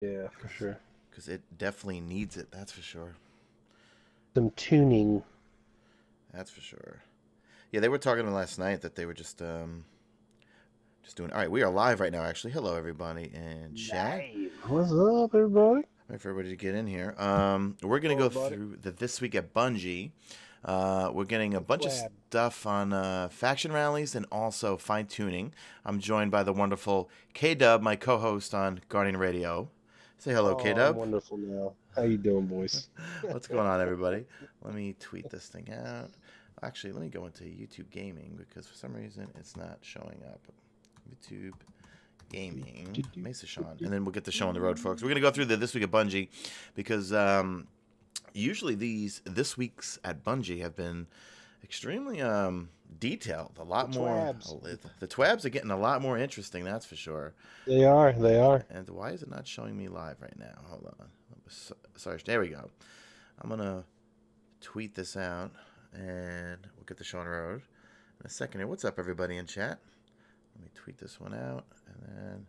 Yeah, for sure. Because it definitely needs it. That's for sure. Some tuning. That's for sure. Yeah, they were talking to me last night that they were just doing. All right, we are live right now. Actually, hello everybody in chat. Nice. What's up, everybody? Wait for everybody to get in here. We're gonna Hello, go everybody. through the this week at Bungie. We're getting a The bunch of Twab. stuff on faction rallies and also fine tuning. I'm joined by the wonderful K Dub, my co-host on Guardian Radio. Say hello, K Oh, I'm Dub. wonderful now. How you doing, boys? What's going on, everybody? Let me tweet this thing out. Actually, let me go into YouTube Gaming because for some reason it's not showing up. YouTube Gaming, Mesa Sean, and then we'll get the show on the road, folks. We're gonna go through the this week at Bungie because usually this week's at Bungie have been extremely detailed. A lot The more. Twabs. The twabs are getting a lot more interesting. That's for sure. They are. They are. And why is it not showing me live right now? Hold on. Sorry. There we go. I'm gonna tweet this out, and we'll get the show on the road in a second here. What's up, everybody in chat? Let me tweet this one out, and then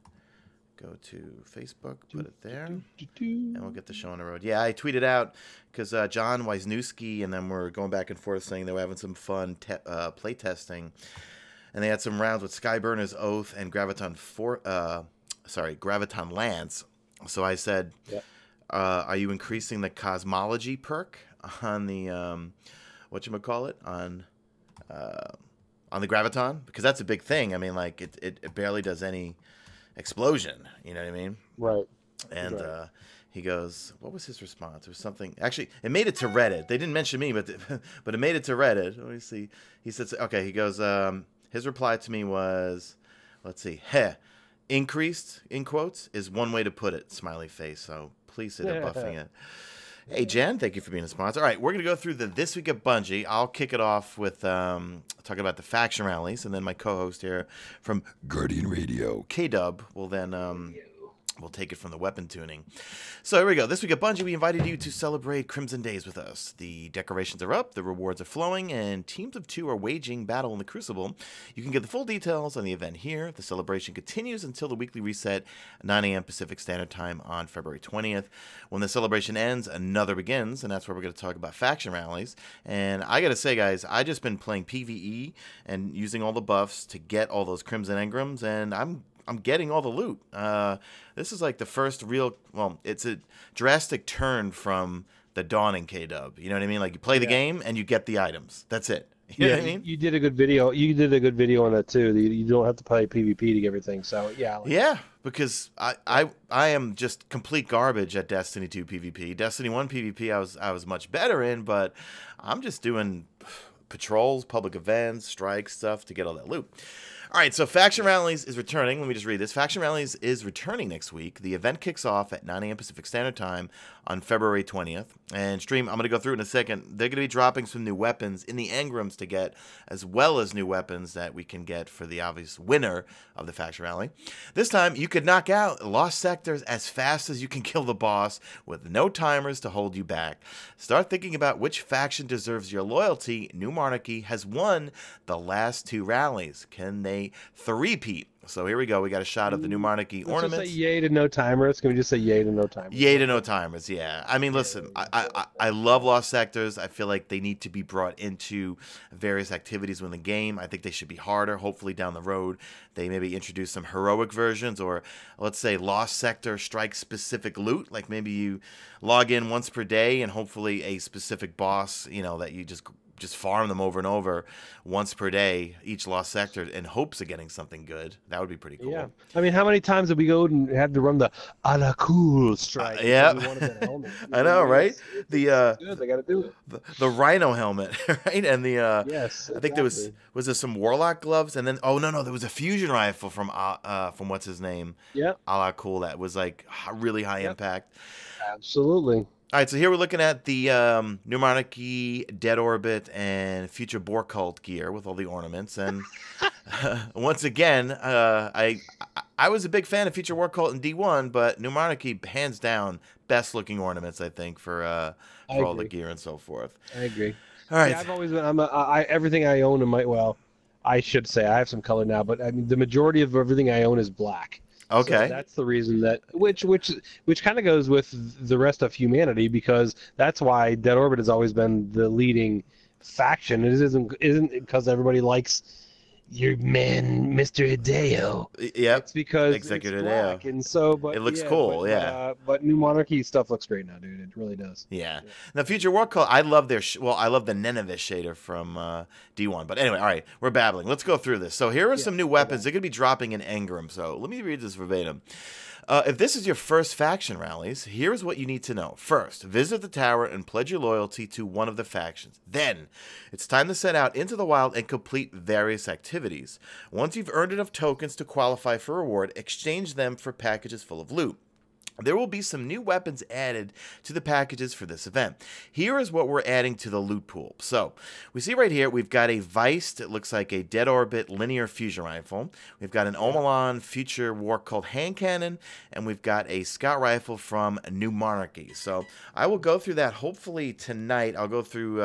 go to Facebook, put it there, and we'll get the show on the road. Yeah, I tweeted out because John Wisniewski and them were going back and forth saying they were having some fun play testing, and they had some rounds with Skyburner's Oath and Graviton Lance. So I said, Yep. Are you increasing the cosmology perk on the whatchamacallit on the Graviton? Because that's a big thing. I mean, like it barely does any explosion. You know what I mean? Right. And Right. he goes, what was his response? It was something. Actually, it made it to Reddit. They didn't mention me, but but it made it to Reddit. Let me see. He said, okay. He goes, his reply to me was, let's see, heh. Increased, in quotes, is one way to put it, smiley face. So please say they're buffing it. Hey, Jen, thank you for being a sponsor. All right, we're going to go through the This Week at Bungie. I'll kick it off with talking about the faction rallies, and then my co-host here from Guardian Radio, K-Dub, will then we'll take it from the weapon tuning. So here we go. This week at Bungie, we invited you to celebrate Crimson Days with us. The decorations are up, the rewards are flowing, and teams of 2 are waging battle in the Crucible. You can get the full details on the event here. The celebration continues until the weekly reset, 9 a.m. Pacific Standard Time on February 20th. When the celebration ends, another begins, and that's where we're going to talk about faction rallies. And I got to say, guys, I just been playing PvE and using all the buffs to get all those Crimson Engrams, and I'm getting all the loot. This is like the first real, well, it's a drastic turn from the Dawning K-Dub. You know what I mean? Like you play the game and you get the items. That's it. You know what I mean? You did a good video. You did a good video on that too. You don't have to play PvP to get everything. So yeah. Yeah, because I am just complete garbage at Destiny 2 PvP. Destiny 1 PvP I was much better in, but I'm just doing patrols, public events, strikes, stuff to get all that loot. All right, so Faction Rallies is returning. Let me just read this. Faction Rallies is returning next week. The event kicks off at 9 a.m. Pacific Standard Time on February 20th. And Stream, I'm going to go through in a second. They're going to be dropping some new weapons in the engrams to get, as well as new weapons that we can get for the obvious winner of the Faction Rally. This time, you could knock out lost sectors as fast as you can kill the boss with no timers to hold you back. Start thinking about which faction deserves your loyalty. New Monarchy has won the last 2 rallies. Can they three-peat? So here we go. We got a shot of the New Monarchy ornaments. Just say yay to no timers. Can we just say yay to no timers? Yay to no timers, yeah. I mean, listen, I love Lost Sectors. I feel like they need to be brought into various activities within the game. I think they should be harder. Hopefully down the road, they maybe introduce some heroic versions, or let's say Lost Sector strike-specific loot. Like maybe you log in once per day and hopefully a specific boss, you know, that you just farm them over and over once per day, each lost sector, in hopes of getting something good. That would be pretty cool. Yeah. I mean, how many times did we go and had to run the a la cool strike? Yeah. I know, right? They got to do it. The rhino helmet, right? And the yes, I think there was there some warlock gloves, and then no, there was a fusion rifle from what's his name? Yeah. A la cool, that was like really high impact. Absolutely. All right, so here we're looking at the New Monarchy, Dead Orbit, and Future Boar Cult gear with all the ornaments. And once again, I was a big fan of Future War Cult in D1, but New Monarchy, hands down, best looking ornaments, I think, for all the gear and so forth. I agree. All right. Yeah, I've always been. Everything I own in my, well, I should say I have some color now, but I mean the majority of everything I own is black. Okay. So that's the reason that which kind of goes with the rest of humanity, because that's why Dead Orbit has always been the leading faction. It isn't because everybody likes your man, Mr. Hideo. Yep. It's because Executive it's black, Hideo. and so, It but looks yeah, cool, yeah. but New Monarchy stuff looks great now, dude. It really does. Yeah. Now, Future War Code, I love their, I love the Nineveh shader from D1. But anyway, all right, we're babbling. Let's go through this. So here are some new weapons. They're going to be dropping in Engram. So let me read this verbatim. If this is your first faction rallies, here's what you need to know. First, visit the tower and pledge your loyalty to one of the factions. Then, it's time to set out into the wild and complete various activities. Once you've earned enough tokens to qualify for reward, exchange them for packages full of loot. There will be some new weapons added to the packages for this event. Here is what we're adding to the loot pool. So, we see right here, we've got a Viced, it looks like a Dead Orbit linear fusion rifle. We've got an Omelon Future War Cult hand cannon, and we've got a scout rifle from New Monarchy. So, I will go through that hopefully tonight. I'll go through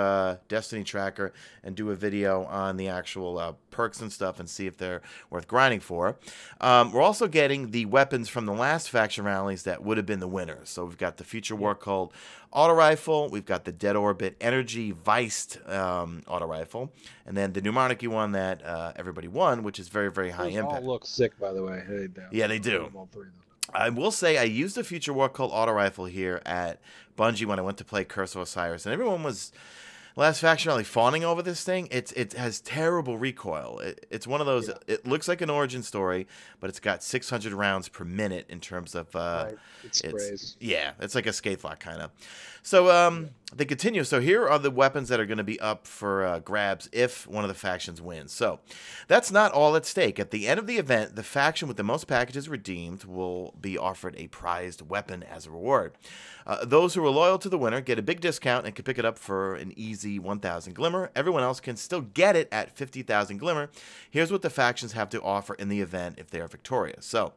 Destiny Tracker and do a video on the actual perks and stuff and see if they're worth grinding for. We're also getting the weapons from the last faction rallies that would have been the winners. So we've got the Future War Cult auto rifle, we've got the Dead Orbit Energy Viced auto rifle, and then the New Monarchy one that everybody won, which is very, very high impact. All look sick, by the way. Yeah, they do. I will say I used the Future War Cult auto rifle here at Bungie when I went to play Curse of Osiris, and everyone was last faction rally fawning over this thing. It has terrible recoil. It's one of those. Yeah. It looks like an origin story, but it's got 600 rounds per minute in terms of. Right. It sprays. Yeah, it's like a Scathelocke kind of. So they continue. So here are the weapons that are going to be up for grabs if one of the factions wins. So that's not all at stake. At the end of the event, the faction with the most packages redeemed will be offered a prized weapon as a reward. Those who are loyal to the winner get a big discount and can pick it up for an easy 1,000 Glimmer. Everyone else can still get it at 50,000 Glimmer. Here's what the factions have to offer in the event if they are victorious. So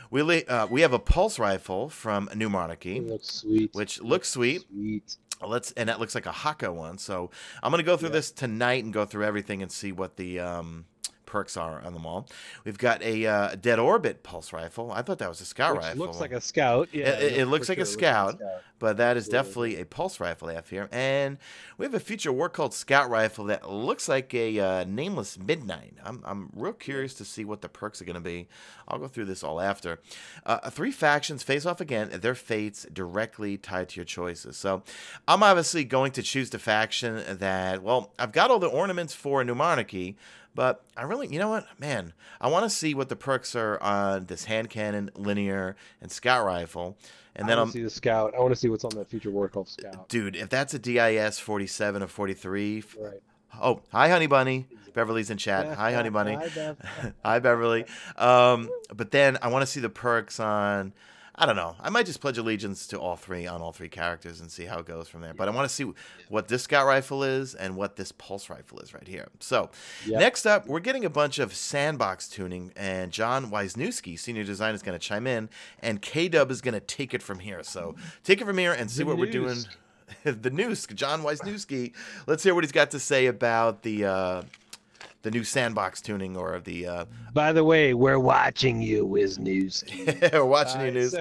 we have a pulse rifle from New Monarchy. It looks sweet. Which looks sweet. And that looks like a Haka one. So I'm going to go through this tonight and go through everything and see what the perks are on them all. We've got a Dead Orbit pulse rifle. I thought that was a scout rifle. Looks like a scout. Yeah, it looks like a scout, but that is definitely a pulse rifle they have here. And we have a Future War Cult scout rifle that looks like a nameless Midnight. I'm real curious to see what the perks are going to be. I'll go through this all after. 3 factions face off again. Their fates directly tied to your choices. So I'm obviously going to choose the faction that, well, I've got all the ornaments for New Monarchy, but I really, you know what, man, I want to see what the perks are on this hand cannon, linear, and scout rifle. And then I want to see the scout. I want to see what's on that Future War Cult scout. Dude, if that's a DIS 47 or 43. Right. Oh, hi, Honey Bunny. Beverly's in chat. Hi, Honey Bunny. Hi, Bev. Hi, Beverly. But then I want to see the perks on, I don't know. I might just pledge allegiance to all 3 characters and see how it goes from there. But I want to see what this scout rifle is and what this pulse rifle is right here. So next up, we're getting a bunch of sandbox tuning, and John Wisniewski, senior designer, is going to chime in, and K-Dub is going to take it from here. So take it from here and see what we're doing. The news, John Wisniewski. Let's hear what he's got to say about the new sandbox tuning, or the. By the way, we're watching you, Wisniewski. We're watching you, News.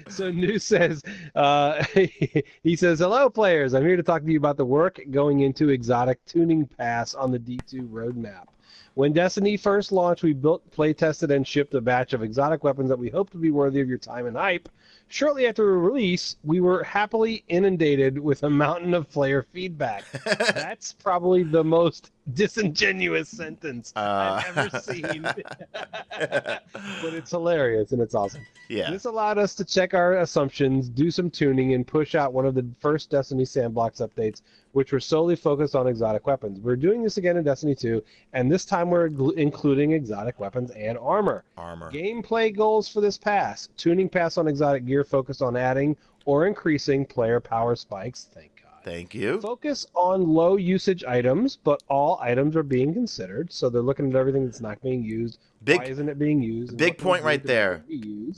So News says, he says, "Hello, players. I'm here to talk to you about the work going into Exotic Tuning Pass on the D2 roadmap. When Destiny first launched, we built, play tested, and shipped a batch of exotic weapons that we hope to be worthy of your time and hype. Shortly after release, we were happily inundated with a mountain of player feedback." That's probably the most disingenuous sentence I've ever seen. But it's hilarious and it's awesome. Yeah. This allowed us to check our assumptions, do some tuning, and push out one of the first Destiny Sandbox updates, which were solely focused on exotic weapons. We're doing this again in Destiny 2, and this time we're including exotic weapons and armor. Gameplay goals for this pass: tuning pass on exotic gear focused on adding or increasing player power spikes. Thank God. Thank you. Focus on low usage items, but all items are being considered. So they're looking at everything that's not being used Big, Why isn't it being used? Big point right there.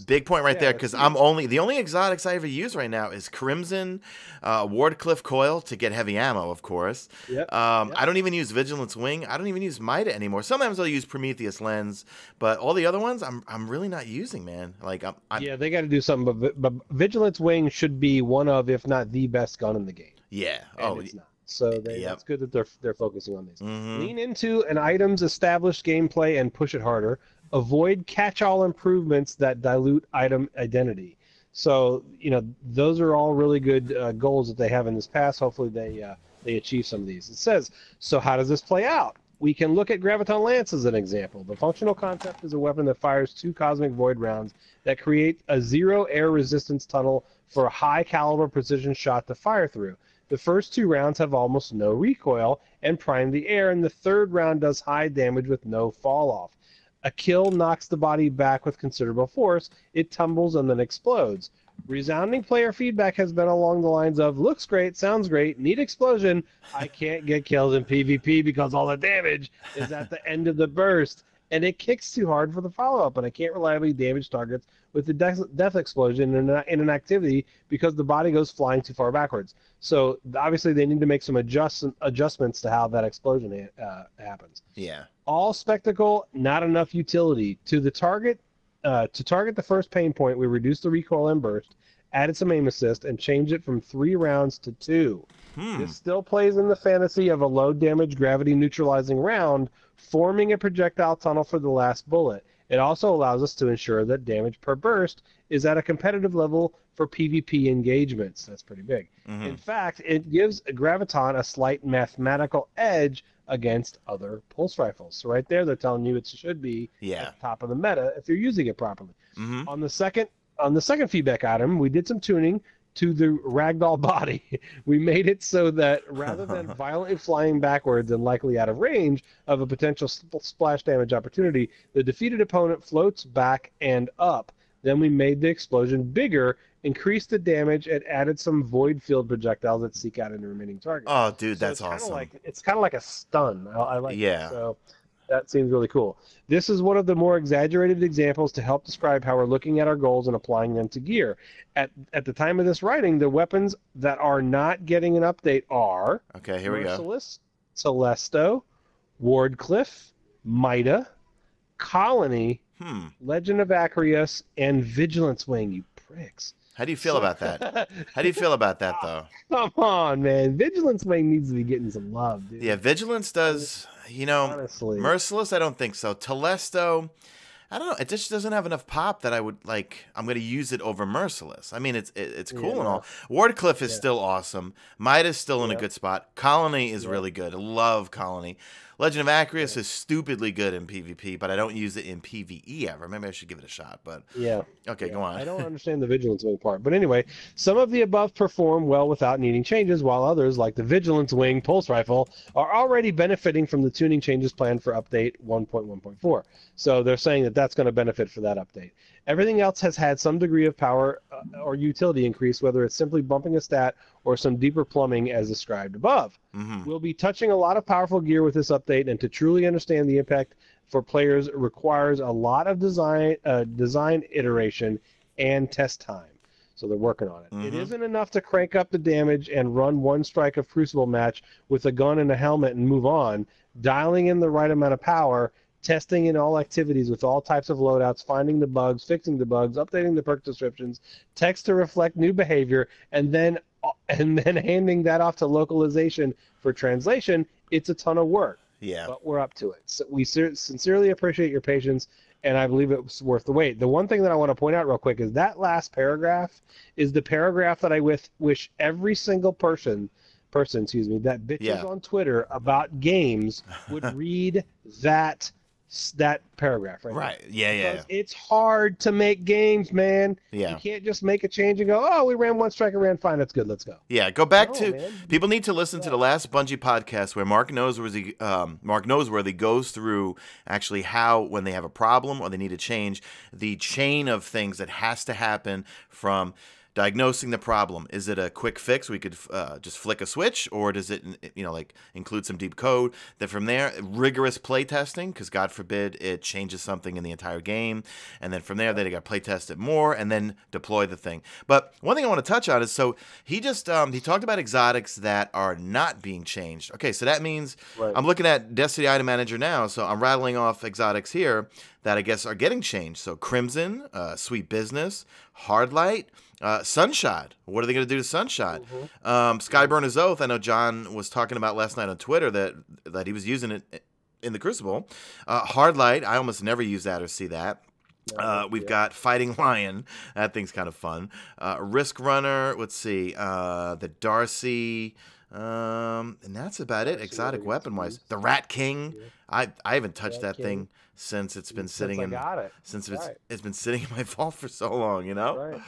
Big point right there, because the only exotics I ever use right now is Crimson, Wardcliff Coil to get heavy ammo, of course. Yep. I don't even use Vigilance Wing. I don't even use Mida anymore. Sometimes I'll use Prometheus Lens, but all the other ones I'm really not using, man. Like yeah, they got to do something. But Vigilance Wing should be one of, if not the best gun in the game. Yeah. And it's not. So that's good that they're focusing on these. Lean into an item's established gameplay and push it harder. Avoid catch-all improvements that dilute item identity. So those are all really good goals that they have in this pass. Hopefully they achieve some of these. It says, so how does this play out? We can look at Graviton Lance as an example. The functional concept is a weapon that fires 2 Cosmic Void rounds that create a 0 air resistance tunnel for a high caliber precision shot to fire through. The first 2 rounds have almost no recoil and prime the air, and the 3rd round does high damage with no fall off. A kill knocks the body back with considerable force. It tumbles and then explodes. Resounding player feedback has been along the lines of, looks great, sounds great, neat explosion. I can't get kills in PvP because all the damage is at the end of the burst, and it kicks too hard for the follow-up, and I can't reliably damage targets with the death explosion in an activity because the body goes flying too far backwards. So obviously they need to make some adjustments to how that explosion happens. Yeah. All spectacle, not enough utility. To target the first pain point, we reduced the recoil and burst, added some aim assist, and changed it from 3 rounds to 2. This still plays in the fantasy of a low damage gravity neutralizing round, forming a projectile tunnel for the last bullet. It also allows us to ensure that damage per burst is at a competitive level for PvP engagements. That's pretty big. In fact, it gives Graviton a slight mathematical edge against other pulse rifles. So right there, they're telling you it should be at the top of the meta if you're using it properly. On the second feedback item, we did some tuning to the ragdoll body. We made it so that rather than violently flying backwards and likely out of range of a potential splash damage opportunity, the defeated opponent floats back and up. Then we made the explosion bigger, increased the damage, and added some void field projectiles that seek out any remaining target. Oh, dude, that's awesome. It's kind of like a stun. I like it. Yeah. So that seems really cool. This is one of the more exaggerated examples to help describe how we're looking at our goals and applying them to gear. At the time of this writing, the weapons that are not getting an update are Merciless, Telesto, Wardcliff, Mida, Colony, Legend of Acreus, and Vigilance Wing, you pricks. How do you feel about that? How do you feel about that, though? Come on, man. Vigilance Wing needs to be getting some love, dude. Yeah, Vigilance does, honestly. Merciless, I don't think so. Telesto, I don't know. It just doesn't have enough pop that I'm going to use it over Merciless. I mean, it's cool and all. Wardcliff is still awesome. Mida's still in a good spot. Colony is really good. I love Colony. Legend of Acreus is stupidly good in PvP, but I don't use it in PvE ever. Maybe I should give it a shot, but... Okay, go on. I don't understand the Vigilance Wing part. But anyway, some of the above perform well without needing changes, while others, like the Vigilance Wing Pulse Rifle, are already benefiting from the tuning changes planned for update 1.1.4. So they're saying that that's going to benefit for that update. Everything else has had some degree of power or utility increase, whether it's simply bumping a stat or some deeper plumbing as described above. We'll be touching a lot of powerful gear with this update, and to truly understand the impact for players requires a lot of design iteration and test time. So they're working on it. It isn't enough to crank up the damage and run one strike of Crucible match with a gun and a helmet and move on. Dialing in the right amount of power, testing in all activities with all types of loadouts, finding the bugs, fixing the bugs, updating the perk descriptions, text to reflect new behavior, and then handing that off to localization for translation. It's a ton of work. Yeah. But we're up to it. So we sincerely appreciate your patience, and I believe it's worth the wait. The one thing that I want to point out real quick is that last paragraph is the paragraph that I wish every single person that bitches on Twitter about games would read that paragraph right there. Yeah. It's hard to make games, man. Yeah. You can't just make a change and go, oh, we ran one strike and ran fine, that's good, let's go. Yeah, go back people need to listen to the last Bungie podcast where Mark Noseworthy goes through actually how, when they have a problem or they need to change, the chain of things that has to happen from diagnosing the problem. Is it a quick fix? We could just flick a switch, or does it, like include some deep code? Then from there, rigorous play testing, because God forbid it changes something in the entire game. And then from there, they got to play test it more and then deploy the thing. But one thing I want to touch on is, so he just he talked about exotics that are not being changed. Okay, so that means I'm looking at Destiny Item Manager now, so I'm rattling off exotics here that I guess are getting changed. So Crimson, Sweet Business, Hardlight, Sunshot. What are they going to do to Sunshot? Skyburner's Oath. I know John was talking about last night on Twitter that he was using it in the Crucible. Hardlight. I almost never use that or see that. We've got Fighting Lion. That thing's kind of fun. Risk Runner. Let's see. The Darcy. And that's about it. Exotic weapon wise. The Rat King. I haven't touched that thing since it's been sitting in. Since it's been sitting in my vault for so long, Right.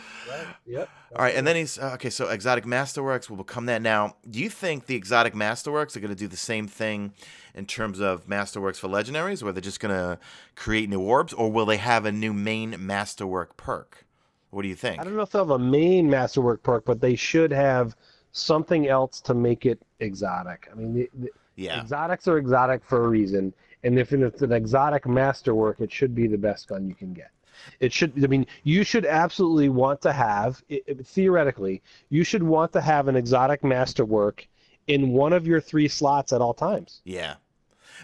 Yep. All right, and then he's okay. So Exotic Masterworks will become that. Now, do you think the Exotic Masterworks are going to do the same thing in terms of Masterworks for Legendaries, where they're just going to create new orbs, or will they have a new main Masterwork perk? What do you think? I don't know if they'll have a main Masterwork perk, but they should have something else to make it exotic. I mean, exotics are exotic for a reason, and if it's an exotic Masterwork, it should be the best gun you can get. It should. I mean, you should absolutely want to have. Theoretically, you should want to have an exotic Masterwork in one of your 3 slots at all times. Yeah,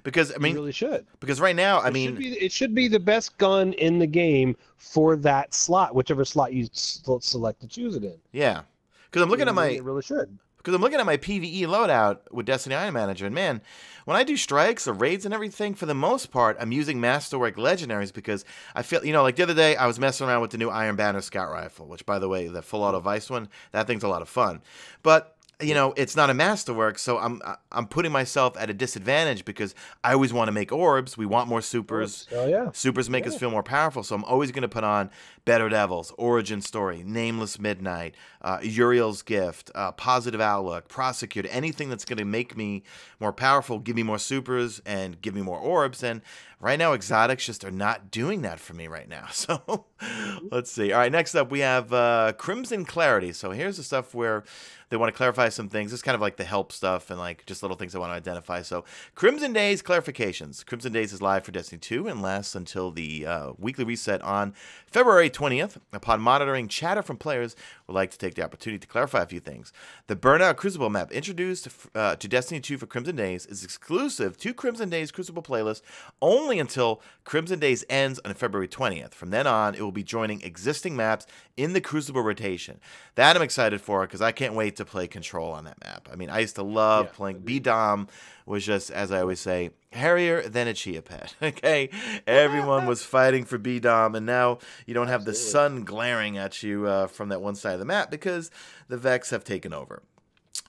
because I mean, you really should. Because right now, it should be the best gun in the game for that slot, whichever slot you select to choose it in. Yeah, because I'm looking at my. It really should. Because I'm looking at my PvE loadout with Destiny Item Manager, and man, when I do strikes or raids and everything, for the most part, I'm using Masterwork Legendaries because I feel, like the other day, I was messing around with the new Iron Banner Scout Rifle, which, by the way, the full auto Vice one, that thing's a lot of fun. But it's not a Masterwork, so I'm putting myself at a disadvantage because I always want to make orbs. We want more supers. Oh, yeah. Supers make us feel more powerful, so I'm always going to put on Better Devils, Origin Story, Nameless Midnight, Uriel's Gift, Positive Outlook, Prosecutor, anything that's going to make me more powerful, give me more supers, and give me more orbs. And right now, exotics just are not doing that for me right now. So let's see. All right, next up we have Crimson Clarity. So here's the stuff where they want to clarify some things. It's kind of like the help stuff and like just little things I want to identify. So Crimson Days clarifications. Crimson Days is live for Destiny 2 and lasts until the weekly reset on February 20th. Upon monitoring chatter from players, we'd like to take the opportunity to clarify a few things. The Burnout Crucible map introduced to Destiny 2 for Crimson Days is exclusive to Crimson Days Crucible playlist only until Crimson Days ends on February 20th. From then on, it will be joining existing maps in the Crucible rotation. That I'm excited for because I can't wait to play Control on that map. I mean, I used to love playing B-Dom. Was just, as I always say, hairier than a chia pet. Okay, everyone was fighting for B-Dom, and now you don't have the sun glaring at you from that one side of the map because the Vex have taken over.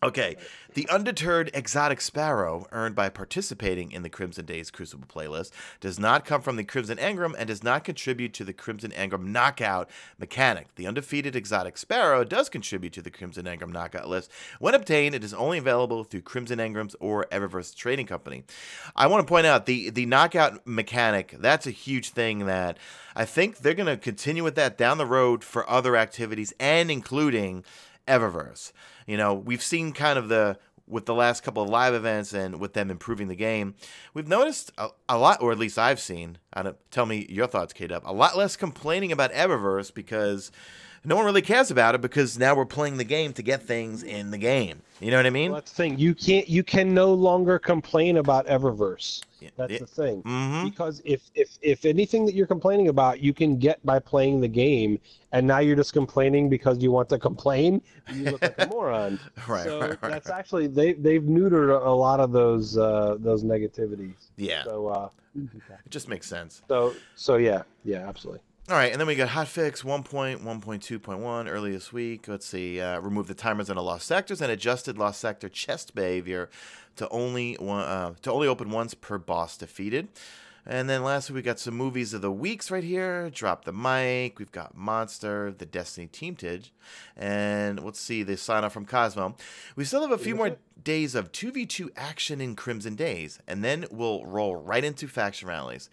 Okay, the undeterred exotic sparrow earned by participating in the Crimson Days Crucible playlist does not come from the Crimson Engram and does not contribute to the Crimson Engram knockout mechanic. The undefeated exotic sparrow does contribute to the Crimson Engram knockout list. When obtained, it is only available through Crimson Engrams or Eververse Trading Company. I want to point out the knockout mechanic, that's a huge thing that I think they're going to continue with that down the road for other activities and including Eververse. We've seen kind of with the last couple of live events and with them improving the game, we've noticed a lot, or at least I've seen, tell me your thoughts, K-Dub, a lot less complaining about Eververse because no one really cares about it because now we're playing the game to get things in the game. You know what I mean? Well, that's the thing. You can no longer complain about Eververse. That's the thing. Because if anything that you're complaining about, you can get by playing the game, and now you're just complaining because you want to complain, you look like a moron. Right. That's actually they've neutered a lot of those negativities. Yeah. So it just makes sense. So yeah, absolutely. All right, and then we got hotfix 1.1.2.1 early this week. Let's see, remove the timers on the lost sectors and adjusted lost sector chest behavior to only open once per boss defeated. And then lastly, we got some movies of the weeks right here. Drop the Mic. We've got Monster, the Destiny Teamtage. And let's see, the sign off from Cosmo. We still have a few more days of 2v2 action in Crimson Days, and then we'll roll right into faction rallies.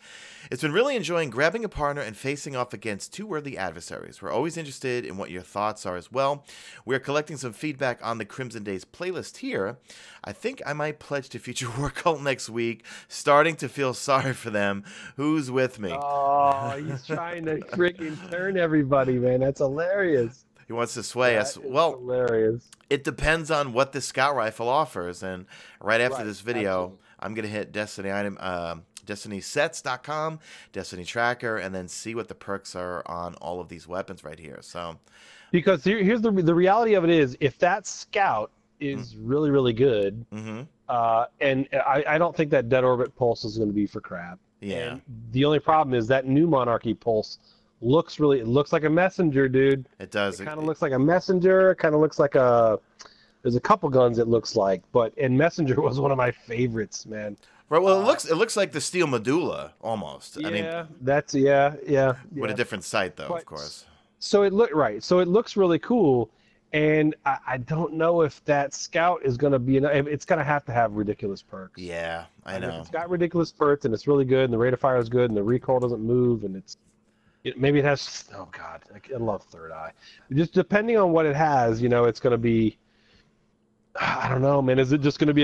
It's been really enjoying grabbing a partner and facing off against two worthy adversaries. We're always interested in what your thoughts are as well. We're collecting some feedback on the Crimson Days playlist here. I think I might pledge to feature War Cult next week, starting to feel sorry for them. Who's with me? Oh, he's trying to freaking turn everybody, man. That's hilarious. He wants to sway us. Well, hilarious. It depends on what the scout rifle offers. And right after this video, absolutely. I'm going to hit Destiny item, DestinySets.com, Destiny Tracker, and then see what the perks are on all of these weapons right here. So, because here's the reality of it is, if that scout is really, really good, and I don't think that Dead Orbit Pulse is going to be for crap. Yeah. And the only problem is that new Monarchy Pulse looks like a messenger, dude. It does. It kind of looks like a messenger. It kind of looks like a. There's a couple guns it looks like, and messenger was one of my favorites, man. Right. Well, it looks like the steel medulla almost. Yeah, I mean, that's with a different sight though, of course. So it looks really cool, and I don't know if that scout is going to be enough. It's going to have ridiculous perks. Yeah, I know. If it's got ridiculous perks and it's really good, and the rate of fire is good, and the recoil doesn't move, and maybe it has. Oh God, I love Third Eye. Just depending on what it has, it's going to be. I don't know, man. Is it just going to be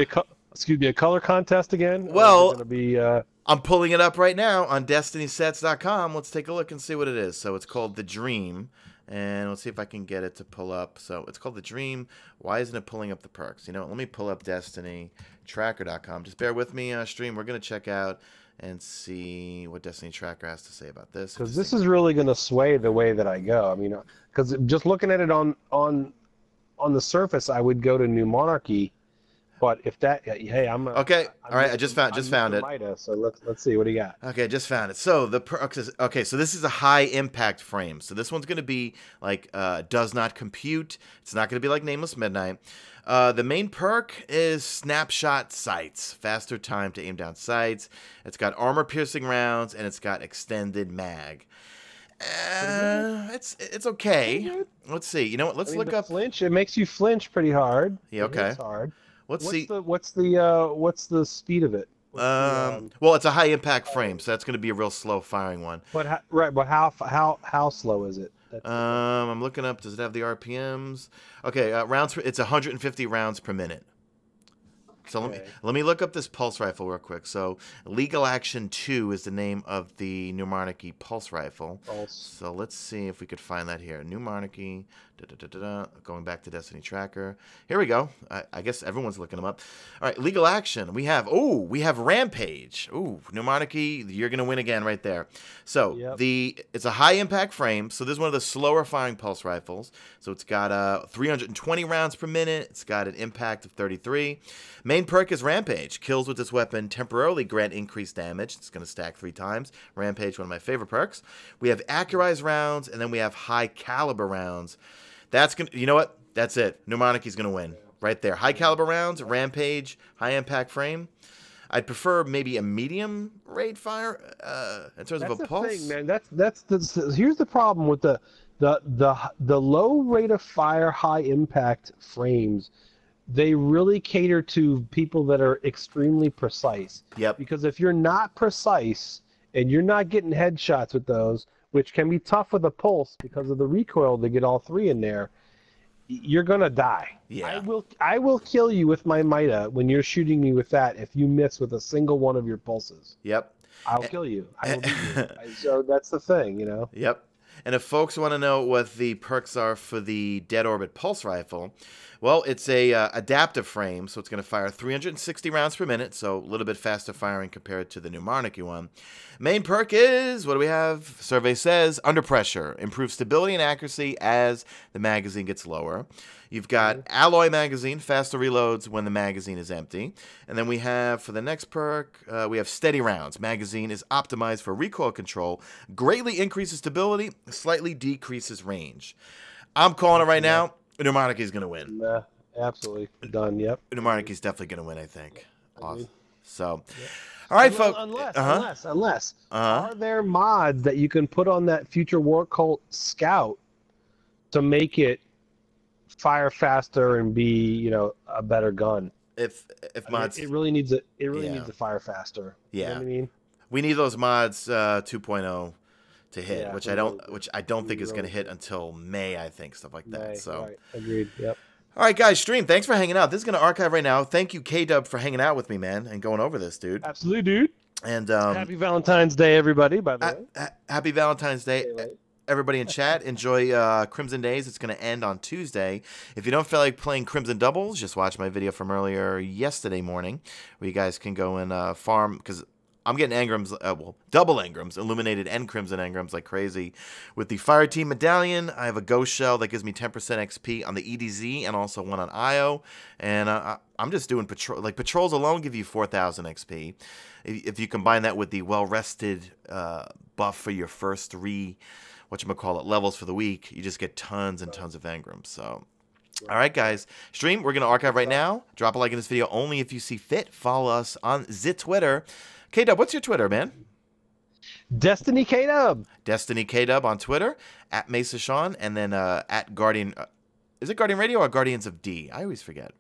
a color contest again? Well, going to be. I'm pulling it up right now on DestinySets.com. Let's take a look and see what it is. So it's called The Dream, and let's see if I can get it to pull up. So it's called The Dream. Why isn't it pulling up the perks? Let me pull up DestinyTracker.com. Just bear with me, stream. We're going to check out and see what Destiny Tracker has to say about this. Because this is really going to sway the way that I go. I mean, because just looking at it on the surface, I would go to New Monarchy, but if that, hey, I'm okay. All right, I just found it. Mida, so let's see what do you got. Okay, just found it. So the perks is okay. So this is a high impact frame. So this one's going to be like does not compute. It's not going to be like Nameless Midnight. The main perk is snapshot sights, faster time to aim down sights. It's got armor piercing rounds and it's got extended mag. It's okay. Let's see. You know what? Let's look up flinch. It makes you flinch pretty hard. Yeah, okay. It's hard. What's the speed of it? Well, it's a high impact frame, so that's going to be a real slow firing one. But how slow is it? I'm looking up. Does it have the RPMs? Okay, rounds. It's 150 rounds per minute. So let me look up this pulse rifle real quick. So Legal Action 2 is the name of the New Monarchy pulse rifle. So let's see if we could find that here. New Monarchy. Going back to Destiny Tracker. Here we go. I guess everyone's looking them up. All right, Legal Action. We have Rampage. Ooh, New Monarchy. You're gonna win again right there. So it's a high impact frame. So this is one of the slower firing pulse rifles. So it's got 320 rounds per minute. It's got an impact of 33. Main perk is Rampage. Kills with this weapon temporarily grant increased damage. It's going to stack 3 times. Rampage, one of my favorite perks. We have accurized rounds, and then we have high caliber rounds. That's gonna. You know what? That's it. New Monarchy's going to win right there. High caliber rounds, Rampage, high impact frame. I'd prefer maybe a medium rate fire in terms of a pulse. That's the thing, man. Here's the problem with the low rate of fire, high impact frames. They really cater to people that are extremely precise. Yep. Because if you're not precise and you're not getting headshots with those, which can be tough with a pulse because of the recoil to get all 3 in there, you're gonna die. Yeah. I will kill you with my Mida when you're shooting me with that if you miss with a single one of your pulses. Yep. I'll kill you. I will beat you. So that's the thing, Yep. And if folks want to know what the perks are for the Dead Orbit Pulse Rifle, well, it's a adaptive frame, so it's going to fire 360 rounds per minute, so a little bit faster firing compared to the New Monarchy one. Main perk is, what do we have? Survey says, under pressure. Improves stability and accuracy as the magazine gets lower. You've got alloy magazine, faster reloads when the magazine is empty. And then we have, for the next perk, we have steady rounds. Magazine is optimized for recoil control, greatly increases stability, slightly decreases range. I'm calling it right now. New Monarchy's going to win. Absolutely. Done, yep. New Monarchy's definitely going to win, I think. Awesome. So, Yeah. all right, folks. Unless, are there mods that you can put on that future War Cult Scout to make it fire faster and be, you know, a better gun? If mods, it really needs needs to fire faster. Yeah, you know what I mean, we need those mods 2.0 to hit, Yeah, which I don't think is going to hit until May. I think stuff like that. So, right. Agreed. Yep. All right, guys, stream. Thanks for hanging out. This is going to archive right now. Thank you, K-Dub, for hanging out with me, man, and going over this, dude. Absolutely, dude. And happy Valentine's Day, everybody. By the way, happy Valentine's Day. Everybody in chat, enjoy Crimson Days. It's going to end on Tuesday. If you don't feel like playing Crimson Doubles, just watch my video from earlier yesterday morning where you guys can go and farm, because I'm getting engrams, well, double engrams, illuminated and crimson engrams like crazy. With the Fire Team Medallion, I have a Ghost Shell that gives me 10% XP on the EDZ and also one on IO. And I'm just doing patrol. Like, patrols alone give you 4,000 XP. If you combine that with the well-rested buff for your first 3 levels for the week, you just get tons and tons of engrams. So, all right, guys. Stream, we're going to archive right now. Drop a like in this video only if you see fit. Follow us on Twitter. K-Dub, what's your Twitter, man? Destiny K-Dub. Destiny K-Dub on Twitter. At Mesa Sean. And then at Guardian. Is it Guardian Radio or Guardians of D? I always forget.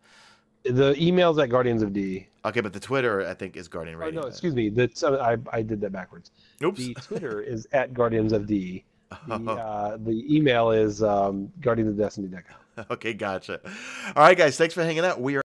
The email's at Guardians of D. Okay, but the Twitter, I think, is Guardian Radio. Oh, no, excuse me. I did that backwards. Oops. The Twitter is at Guardians of D. The email is guardiansofdestiny.com. Okay, gotcha. All right, guys. Thanks for hanging out. We are